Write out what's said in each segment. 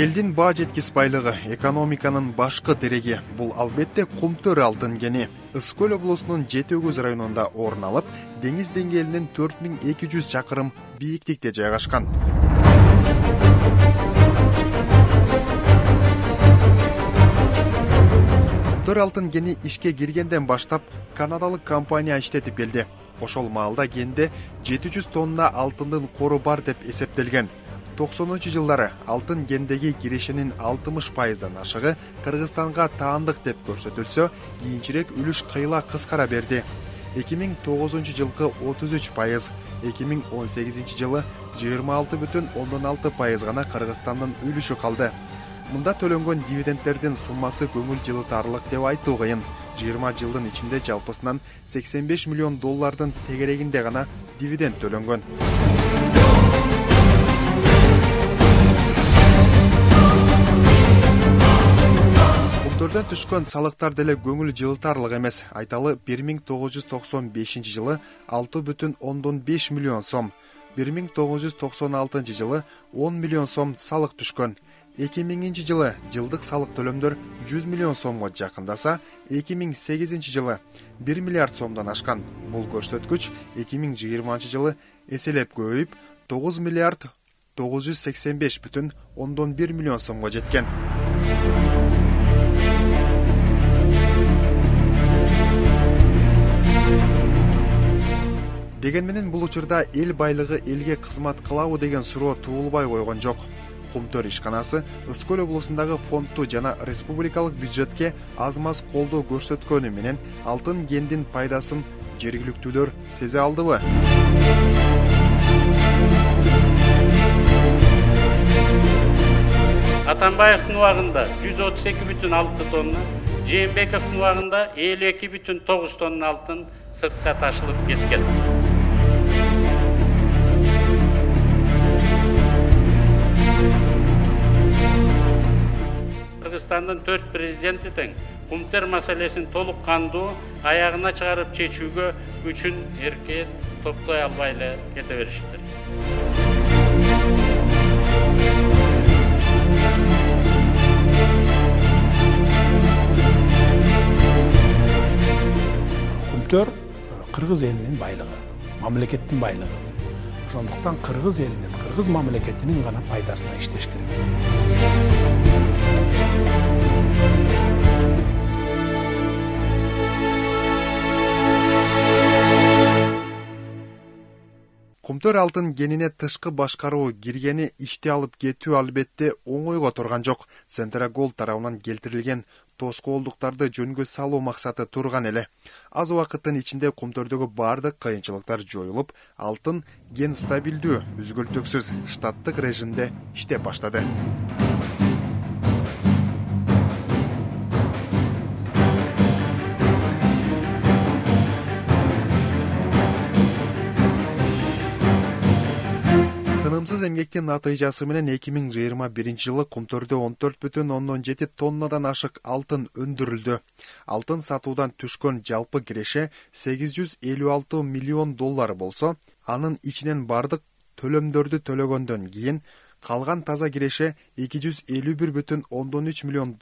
Элдин баа жеткис байлыгы, экономиканын башкы дереги. Бул албетте Кумтөр алтын кени. Ысык көл облусунун Жети Өгүз районунда орун алып, деңиз деңгээлинен 4200 чакырым бийиктикте жайгашкан. Кумтөр алтын кени ишке киргенден баштап канадалык компания иштетип келди. Ошол маалда кенде 700 тонна алтындын кору бар деп эсептелген. 90-жылдары алтын кендеги кирешенин 60%дан ашыгы Кыргызстанга таандык деп көрсөтүлсө, кийинчерээк үлүш кыйла кыскара берди. 2009-жылкы 33%, 2018-жылы 26,6% гана Кыргызстандын үлүшү калды. Мында төлөнгөн дивидендтердин суммасы көңүл жылытарлык деп айтуу кыйын. 20 жылдын ичинде жалпысынан $85 миллион тегерегинде гана дивиденд төлөнгөн. Кумтөрдөн түшкөн салыктар деле көңүл жылытарлык эмес. Айталы 1995 жылы 6,5 миллион сом, 1996 жылы 10 миллион сом салык түшкөн. 2000 жылы жылдык салык төлөмдөр 100 миллион сомго жакындаса, 2008 жылы 1 миллиард сомдон ашкан. Бул көрсөткүч 2020 жылы эселеп көбөйүп 9 миллиард 985,1 миллион сомго жеткен. Деген менен бул учурда эл байлыгы элге кызмат кылабы деген суроо туулбай койгон жок. Кумтөр ишканасы Ысык көл облусундагы фондду жана республикалык бюджетке аз-маз колдоо көрсөткөнү менен алтын кендин пайдасын жергиликтүүлөр сезе алдыбы? Атамбаевдин убагында 132,6 тонна, Жээнбековдун убагында 52,9 тонна алтын сыртка ташылып кеткен. Кыргызстандын 4 президенти тең Кумтөр маселесин толук кандуу аягына чыгарып чечүүгө күчүн эркек топтой албай эле кете беришиптир. Кумтөр кыргыз элинин байлыгы, мамлекеттин байлыгы. Ошондуктан кыргыз элинин, кыргыз мамлекетинин гана пайдасына иштеш керек. Кумтөр алтын кенине тышкы башкаруу киргени ишти алып кетүү албетте оңойго турган жок. Центрагол тарабынан келтирилген тоскоолдуктарды жөнгө салуу максаты турган эле. Аз убакыттын ичинде Кумтөрдөгү бардык кыйынчылыктар жоюлуп, алтын кен стабилдүү, үзгүлтүксүз штаттык режимде иштеп баштады. Тынымсыз эмгектин натыйжасы менен 2021 жылы Кумтөрдө 14,7 тоннадан ашык алтын өндүрүлдү. Алтын сатуудан түшкөн жалпы киреше $856 миллион болсо, анын ичинен бардык төлөмдөрдү төлөгөндөн кийин калган таза киреше $251,3 миллион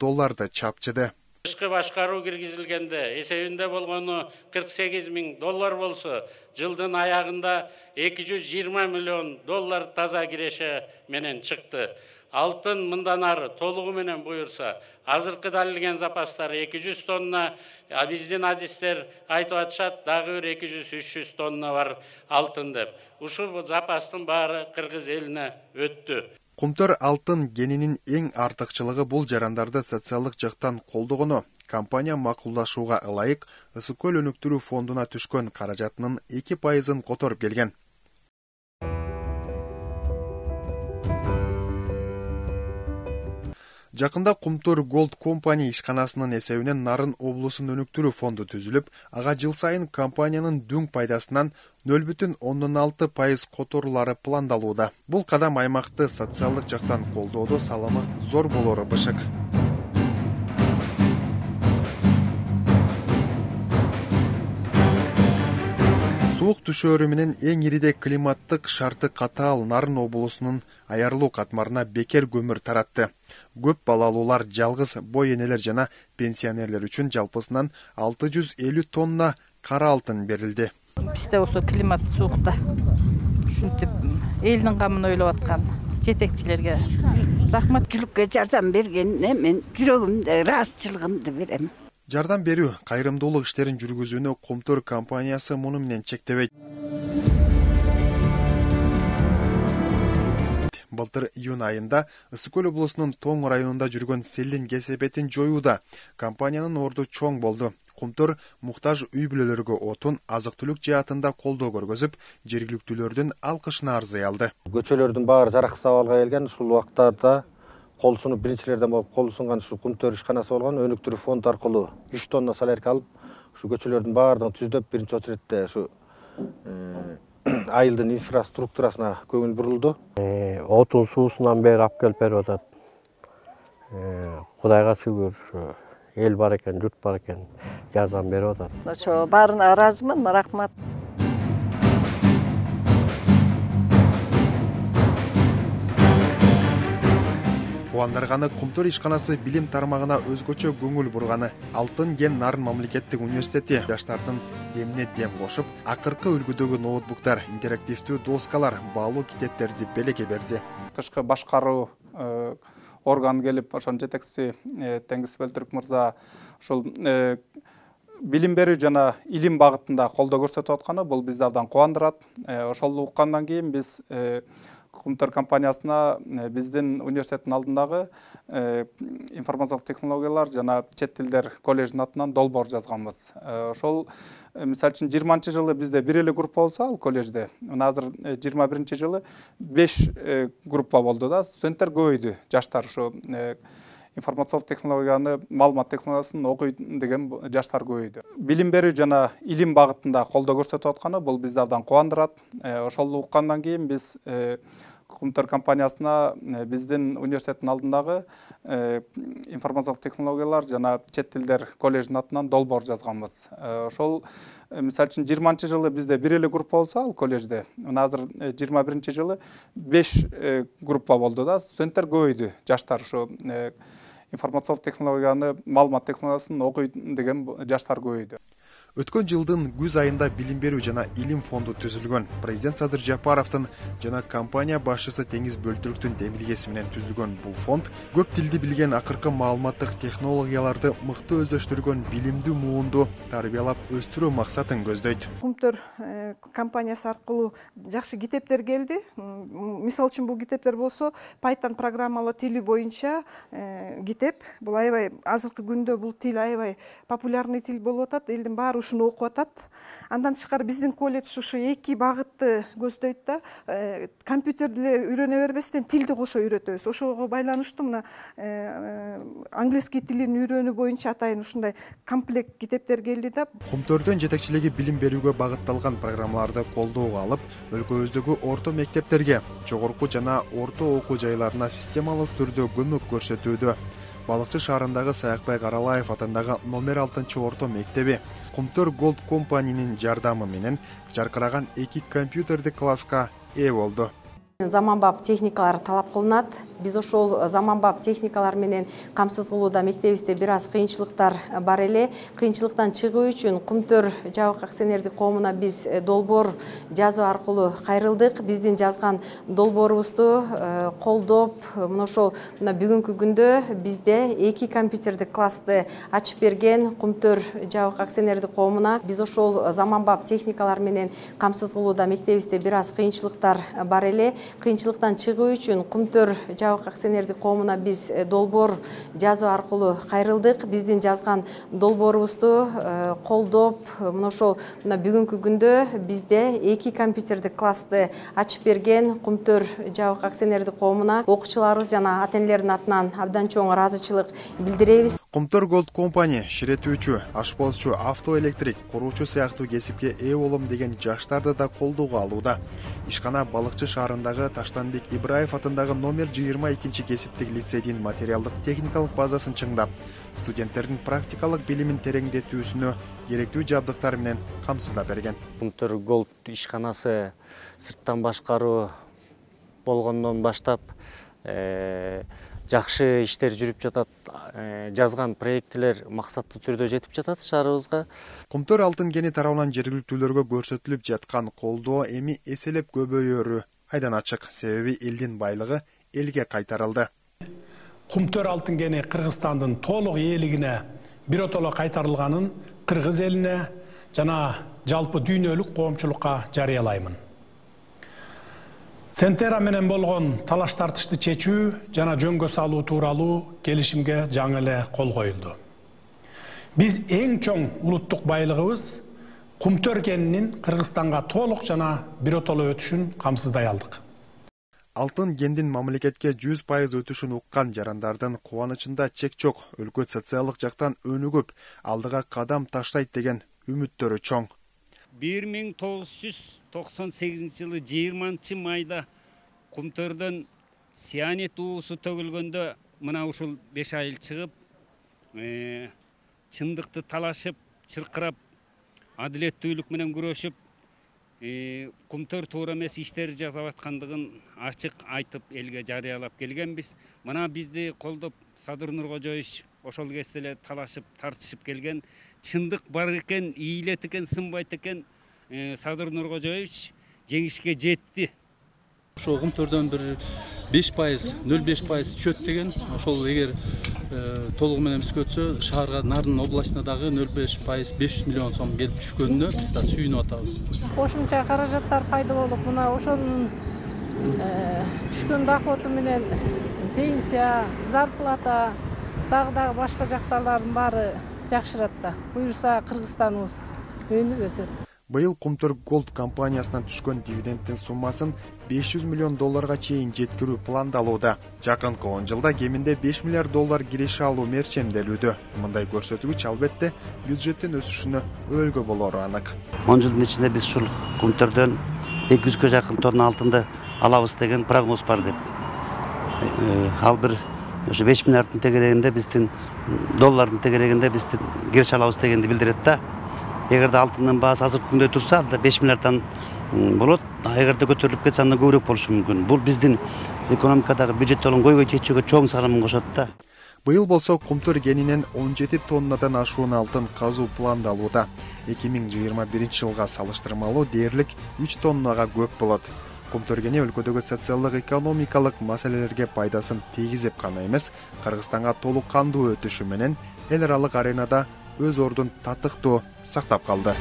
чапчыды. Тышкы башкаруу киргизилгенде эсебинде болгону $48 миң болсо, жылдын аягында $220 миллион таза киреше менен чыкты. Алтын мындан ары толугу менен буюрса, азыркы далилген запастары 200 тонна, биздин адистер айтып атышат, дагы 200-300 тонна бар алтын деп. Ушул запастын баары кыргыз элине өттү. Кумтөр алтын кенинин эң артыкчылыгы бул жарандарды социалдык жактан колдогону. Компания макулдашууга ылайык Ысык көл өнүктүрүү фондуна түшкөн каражатынын 2%-ын которуп келген. Жакында Кумтөр Gold Company ишканасынын эсебинен Нарын облусун өнүктүрүү фонду түзүлүп, ага жыл сайын компаниянын дүң пайдасынан 0,6% которулары пландалууда. Бул кадам аймакты социалдык жактан колдоодо салымы зор болору бышык. Суук түшөөрү менен эң ириде климаттык шарты катаал Нарын облусунун Аярлуу катмарына бекер көмүр таратты. Көп балалуулар, жалгыз бой энелер жана пенсионерлер үчүн жалпысынан 650 тонна кара алтын берилди. Бизде осы климат суукта ушинтип элдин камын ойлоп аткан жетекчилерге рахмат. Жүрүккө жардам бергенине мен жүрөгүмдө ыраазычылыгымды берем. Жардам берүү, кайрымдуулук иштерин жүргүзүүнү Кумтөр компаниясы муну менен чектебейт. Былтыр июнь айында Ысык Көл облусунун Тоң районунда жүргөн селдин кесепетин жоюуда компаниянын орду чоң болду. Кумтөр муктаж үй бүлөлөргө отун, азык-түлүк жаатында колдоо көргөзүп, жергиликтүүлөрдүн алкышына арзый алды. Көчөлөрдүн баары жараксыз абалга келген, ушул убактарда колсунуп биринчилерден болуп колсунган ушу Кумтөр ишканасы болгон өнүктүрүү фонд аркылуу 3 тонна солярка алып, ушу көчөлөрдүн баардыгын түздөп, биринчи очередде ушу айылдын инфраструктурасына көңүл бурулду. Отун суусунан бери алып келип берип атат. Кудайга шүгүр, эл бар экен, журт бар экен, жардам берип атат. Ошо баарына ыраазымын, рахмат. Кубандырганы Кумтөр ишканасы билим тармагына өзгөчө көңүл бурганы. Алтын кен Нарын мамлекеттик университети жаштардын демине дем кошуп, акыркы үлгүдөгү ноутбуктар, интерактивдүү доскалар, баалуу китептерди белекке берди. Тышкы башкаруу орган келип, ошонун жетекчиси Теңиз Бөлтүрк мырза ушул билим берүү жана илим багытында колдоо көрсөтүп атканы бул бизди абдан кубандырат. Ошол уккандан кийин биз Кумтөр компаниясына биздин университеттин алдындагы информациялык технологиялар жана чет тилдер коллеждин атынан долбоор жазганбыз. Ошол мисалы үчүн 20-жылы бизде бир эле группа болсо, ал коллежде азыр 21-жылы 5 группа болду да, студенттер көбөйдү, жаштар ушу информациялык технологияны, маалымат технологиясын окуйт деген жаштар көбөйдү. Билим берүү жана илим багытында колдоо көрсөтүп атканы бул бизди абдан кубандырат. Ошол уккандан кийин биз Кумтөр компаниясына биздин университеттин алдындагы информациялык технологиялар жана чет тилдер коллеждин атынан долбоор жазганбыз. Ошол мисалы үчүн 20-жылы бизде бир эле группа болсо, ал коллежде азыр 21-жылы 5 группа болду да, студенттер көбөйдү, жаштар ушу информациялык технологияны, маалымат технологиясын окуйт деген жаштар көбөйдү. Өткөн жылдын күз айында билим берүү жана илим фонду түзүлгөн. Президент Садыр Жапаровдун жана компания башчысы Теңиз Бөлтүрктүн демилгеси менен түзүлгөн бул фонд көп тилди билген акыркы маалыматтык технологияларды мыкты өздөштүргөн билимдүү муунду тарбиялап өстүрүү максатын көздөйт. Кумтөр компаниясы аркылуу жакшы китептер келди. Мисалы үчүн бул китептер болсо Python программалоо тили боюнча китеп. Бул аябай азыркы күндө бул тил аябай популярный тил болуп атат. Элдин баары ушуну окуп атат. Андан тышкары биздин колледж ушу эки багытты көздөйт да. Компьютерди үйрөнө бербестен тилди кошо үйрөтөбүз. Ошого байланыштуу мына английский тилин үйрөнүү боюнча атайын ушундай комплект китептер келди да. Кумтөрдүн жетекчилиги билим берүүгө багытталган программаларды колдоого алып, өлкөбүздөгү орто мектептерге, жогорку жана орто окуу жайларына системалык түрдө көмөк көрсөтүүдө. Балыкчы шаарындагы Саякбай Каралаев атындагы номер 6 орто мектеби Кумтөр Gold компаниянын жардамы менен жаркыраган 2 компьютердик класска ээ болду. Заманбап техникалар талап кылынат. Биз ошол заманбап техникалар менен камсыз кылууда мектебибизде бир аз кыйынчылыктар бар эле. Кыйынчылыктан чыгуу үчүн Кумтөр жабык акционердик коомуна биз долбоор жазуу аркылуу кайрылдык. Биздин жазган долбоорубузду колдоп, мына ошол бүгүнкү күндө бизде 2 компьютердик классты ачып берген Кумтөр жабык акционердик коомуна биз ошол заманбап техникалар менен камсыз кылууда мектебибизде бир аз кыйынчылыктар бар эле. Кыйынчылыктан чыгуу үчүн Кумтөр жабык акционердик коомуна биз долбоор жазуу аркылуу кайрылдык. Биздин жазган долбоорубузду колдоп, мына ошол бүгүнкү күндө бизде 2 компьютердик классты ачып берген Кумтөр жабык акционердик коомуна окуучуларыбыз жана ата энелердин атынан абдан чоң ыраазычылык билдиребиз. Kumtor Gold Company ширетүүчү, ашпозчу, автоэлектрик, куруучу сыяктуу кесипке ээ болом деген жаштарды да колдоого алууда. Ишкана Балыкчы шаарындагы Таштанбек Ибраев атындагы номер 22 кесиптик лицейдин материалдык техникалык базасын чыңдап, студенттердин практикалык билимин тереңдетүүсүнө керектүү жабдыктар менен камсыздап берген. Kumtor Gold ишканасы сырттан башкаруу болгондон баштап жакшы иштер жүрүп жатат, жазган проекттер максаттуу түрдө жетип жатат шаарыбызга. Kumtor алтын кени тарабынан жергиликтүүлөргө көрсөтүлүп жаткан колдоо эми эселеп көбөйөрү айдан ачык, себеби элдин байлыгы элге кайтарылды. Kumtor алтын кени Кыргызстандын толук ээлигине биротоло кайтарылганын Кыргыз элине жана жалпы дүйнөлүк коомчулукка жарыялаймын. Центера менен болгон талаш тартышты чечүү жана жөнгө салуу тууралуу келишимге жаңы эле кол коюлду. Биз эң чоң улуттук байлыгыбыз Kumtor кенинин Кыргызстанга толук жана биротоло өтүшүн камсыздай алдык. Алтын кендин мамлекетке 100% өтүшүн уккан жарандардын кубанычында чек жок, өлкө социалдык жактан өнүгүп, алдыга кадам таштайт деген үмүттөрү чоң. 1998 жылы 20 майда Kumtor'dan siyanet uğusu tөгülgöndө мына ушул 5 айыл чыгып, чындыкты талашып, чыркырап, адилеттүүлүк менен күрөшүп, Kumtor туура эмес иштер жасап аткандыгын ачык айтып элге жарыялап келгенбиз. Мына бизди колдоп Садыр Нуркожоевич ошол кезде эле талашып, тартышып келген. Чындык бар экен, ийилет экен, сынбайт экен. Садыр Нуркожоевич жеңишке жетти. Ошол Kumtor'dan bir 5%, 0,5% түшөт деген, ошол эгер толугу менен эмес өтсө, шаарга Нарын областына дагы 0,5% 500 миллион сом келип түшкөнүнө биз да сүйүнүп атабыз. Кошумча каражаттар пайда болуп, мына ошонун түшкөн доходу менен пенсия, зарплата, дагы башка жактарлардын баары жакшырат да. Буюрса Кыргызстаныбыз өнүп өсөт. Быйыл Kumtor Gold компаниясынан түшкөн дивидендтин суммасын $500 миллион чейин жеткирүү пландалууда. Жакынкы 10 жылда кеминде $5 миллиард киреше алуу мерчемделүүдө. Мындай көрсөтүгүч албетте бюджеттин өсүшүнө өөлгө болору анык. 10 жылдын ичинде биз ушул Kumtor'dan 200 жакын тонна алтынды алабыз деген прогноз бар деп. Ал бир ошо 5 миллиарддын тегерегинде биздин доллардын тегерегинде биздин киреше алабыз дегенди билдирет да. Эгерде алтындын баасы азыр күндө турса, 5 миллиарддан болот. Эгерде көтөрүлүп кетсе, анда көбүрөөк болушу мүмкүн. Бул биздин экономикадагы бюджеттин койгой чечүүгө чоң салымын кошот да. Быйыл болсо Kumtor кенинен 17 тоннадан ашуун алтын казуу пландалууда. 2021 жылга салыштырмалуу дээрлик 3 тоннага көп болот. Kumtor кени өлкөдөгү социалдык экономикалык маселелерге пайдасын тийгизип гана эмес, Кыргызстанга толук кандуу өтүшү менен эл аралык аренада өз ордун татыктуу сактап калды.